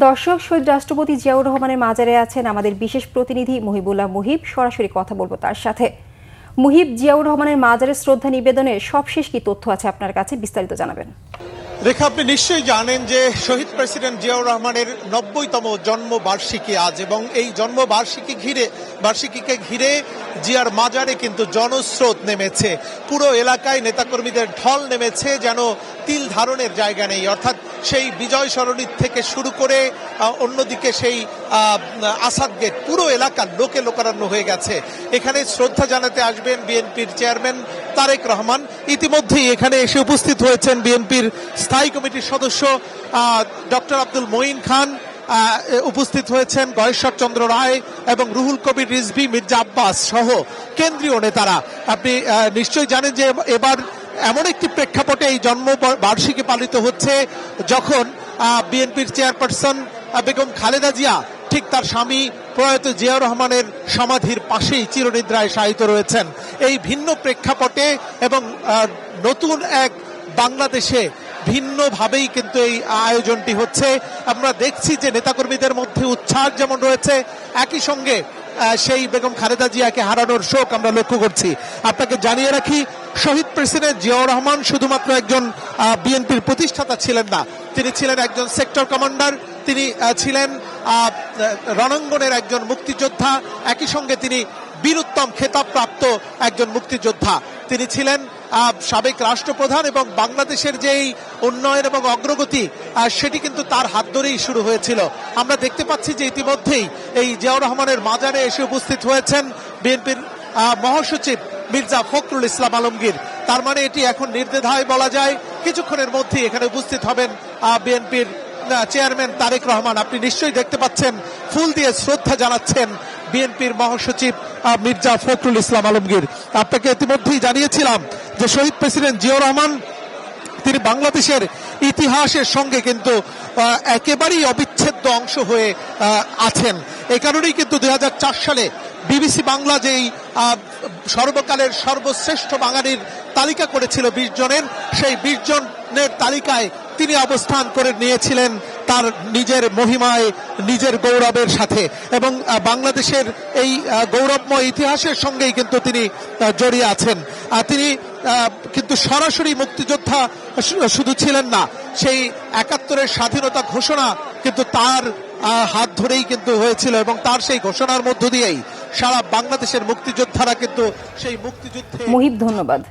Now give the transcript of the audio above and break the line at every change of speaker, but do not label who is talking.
দর্শক, শহীদ রাষ্ট্রপতি জিয়াউর রহমানের মাজারে আছেন আমাদের বিশেষ প্রতিনিধি মুহিবুল্লাহ মুহিব। সরাসরি কথা বলবো তার সাথে। মুহিব, জিয়াউর রহমানের মাজারে শ্রদ্ধা নিবেদনের সবশেষ কি তথ্য আছে আপনার কাছে, বিস্তারিত জানাবেন।
রেখা, আপনি নিশ্চয়ই জানেন যে শহীদ প্রেসিডেন্ট জিয়াউর রহমানের ৯০তম জন্মবার্ষিকী আজ, এবং এই জন্মবার্ষিকীকে ঘিরে জিয়ার মাজারে কিন্তু জনস্রোত নেমেছে। পুরো এলাকায় নেতাকর্মীদের ঢল নেমেছে, যেন তিল ধারণের জায়গা নেই। অর্থাৎ সেই বিজয় সরণির থেকে শুরু করে অন্যদিকে সেই আসাদ গেট, পুরো এলাকার লোকে লোকারণ্য হয়ে গেছে। এখানে শ্রদ্ধা জানাতে আসবেন বিএনপির চেয়ারম্যান তারেক রহমান। ইতিমধ্যেই এখানে এসে উপস্থিত হয়েছেন বিএনপির স্থায়ী কমিটির সদস্য ডক্টর আব্দুল মঈন খান, উপস্থিত হয়েছেন গয়েশ্বর চন্দ্র রায় এবং রুহুল কবির রিজভী, মির্জা আব্বাস সহ কেন্দ্রীয় নেতারা। আপনি নিশ্চয়ই জানেন যে এবার এমন একটি প্রেক্ষাপটে এই জন্মবার্ষিকী পালিত হচ্ছে যখন বিএনপির চেয়ারপারসন বেগম খালেদা জিয়া ঠিক তার স্বামী প্রয়াত জিয়াউর রহমানের সমাধির পাশেই চিরনিদ্রায় শায়িত রয়েছেন। এই ভিন্ন প্রেক্ষাপটে এবং নতুন এক বাংলাদেশে ভিন্নভাবেই কিন্তু এই আয়োজনটি হচ্ছে। আমরা দেখছি যে নেতাকর্মীদের মধ্যে উচ্ছ্বাস যেমন রয়েছে, একই সঙ্গে সেই বেগম খালেদা জিয়াকে হারানোর শোক আমরা লক্ষ্য করছি। আপনাকে জানিয়ে রাখি, শহীদ প্রেসিডেন্ট জিয়াউর রহমান শুধুমাত্র একজন বিএনপির প্রতিষ্ঠাতা ছিলেন না, তিনি ছিলেন একজন সেক্টর কমান্ডার, তিনি ছিলেন রণাঙ্গনের একজন মুক্তিযোদ্ধা, একই সঙ্গে তিনি বীরোত্তম খেতাবপ্রাপ্ত একজন মুক্তিযোদ্ধা। তিনি ছিলেন সাবেক রাষ্ট্রপ্রধান, এবং বাংলাদেশের যেই উন্নয়ন এবং অগ্রগতি সেটি কিন্তু তার হাত ধরেই শুরু হয়েছিল। আমরা দেখতে পাচ্ছি যে ইতিমধ্যেই এই জিয়াউর রহমানের মাজারে এসে উপস্থিত হয়েছেন বিএনপির মহাসচিব মির্জা ফখরুল ইসলাম আলমগীর। তার মানে এটি এখন নির্দ্বিধায় বলা যায় কিছুক্ষণের মধ্যেই এখানে উপস্থিত হবেন বিএনপির চেয়ারম্যান তারেক রহমান। আপনি নিশ্চয়ই দেখতে পাচ্ছেন ফুল দিয়ে শ্রদ্ধা জানাচ্ছেন বিএনপির মহাসচিব মির্জা ফখরুল ইসলাম আলমগীর। আপনাকে ইতিমধ্যেই জানিয়েছিলাম যে শহীদ প্রেসিডেন্ট জিয়াউর রহমান তিনি বাংলাদেশের ইতিহাসের সঙ্গে কিন্তু একেবারেই অবিচ্ছেদ্য অংশ হয়ে আছেন। এই কারণেই কিন্তু ২০০৪ সালে বিবিসি বাংলা যেই সর্বকালের সর্বশ্রেষ্ঠ বাঙালির তালিকা করেছিল ২০ জনের, সেই ২০ জনের তালিকায় তিনি অবস্থান করে নিয়েছিলেন তার নিজের মহিমায়, নিজের গৌরবের সাথে, এবং বাংলাদেশের এই গৌরবময় ইতিহাসের সঙ্গেই কিন্তু তিনি জড়িয়ে আছেন। তিনি কিন্তু সরাসরি মুক্তিযোদ্ধা শুধু ছিলেন না, সেই ৭১-এর স্বাধীনতা ঘোষণা কিন্তু তার হাত ধরেই কিন্তু হয়েছিল, এবং তার সেই ঘোষণার মধ্য দিয়েই সারা বাংলাদেশের মুক্তিযোদ্ধারা কিন্তু সেই মুক্তিযুদ্ধে।
মুহিব, ধন্যবাদ।